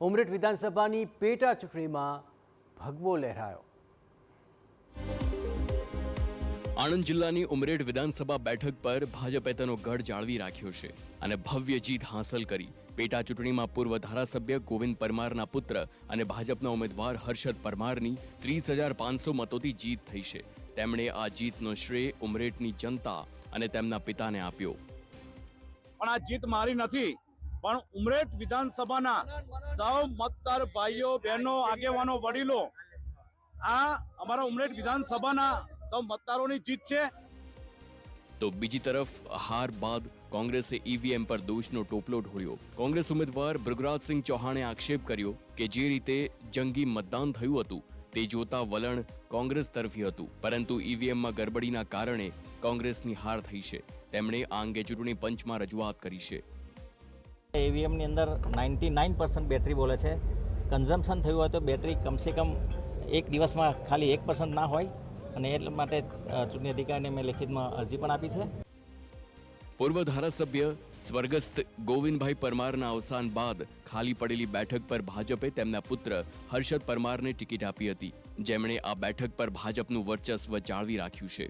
ઉમરેઠ વિધાનસભાની પેટા ચૂંટણીમાં ભગવો લહેરાયો। આણંદ જિલ્લાની ઉમરેઠ વિધાનસભા બેઠક પર ભાજપે તેનો ગઢ જાળવી રાખ્યો છે અને ભવ્ય જીત હાંસલ કરી। પેટા ચૂંટણીમાં પૂર્વ ધારાસભ્ય ગોવિંદ પરમારના પુત્ર અને ભાજપના ઉમેદવાર હર્ષદ પરમારની 30,500 મતોથી જીત થઈ છે। તેમણે આ જીતનો શ્રેય ઉમરેઠની જનતા અને તેમના પિતાને આપ્યો। પણ આ જીત મારી નથી, પણ ઉમરેઠ વિધાનસભાના સૌ મતદાર ભાઈઓ બહેનો આગેવાનો વડીલો, આ અમારા ઉમરેઠ વિધાનસભાના સૌ મતદારોની જીત છે। તો બીજી તરફ હાર બાદ કોંગ્રેસે ઈવીએમ પર દોષનો ટોપલો ઢોળ્યો। કોંગ્રેસ ઉમેદવાર ભૃગરાજસિંહ ચૌહાણે આક્ષેપ કર્યો કે જે રીતે જંગી મતદાન થયું હતું તે જોતા વલણ કોંગ્રેસ તરફી હતું, પરંતુ ઈવીએમમાં ગરબડીના કારણે કોંગ્રેસની હાર થઈ છે। તેમણે આ અંગે ચૂંટણી પંચમાં રજૂઆત કરી છે। ઈવીએમની અંદર 99% બેટરી બોલે છે। કન્ઝમ્પશન થયું હોય તો બેટરી કમસે કમ એક દિવસમાં ખાલી 1% ના હોય, અને એટલા માટે ચૂંટણી અધિકારીને મેં લેખિતમાં અરજી પણ આપી છે। પૂર્વ ધારાસભ્ય સ્વર્ગસ્થ ગોવિંદભાઈ પરમારના અવસાન બાદ ખાલી પડેલી બેઠક પર ભાજપે તેમના પુત્ર હર્ષદ પરમારને ટિકિટ આપી હતી, જેમણે આ બેઠક પર ભાજપનું વર્ચસ્વ જાળવી રાખ્યું છે।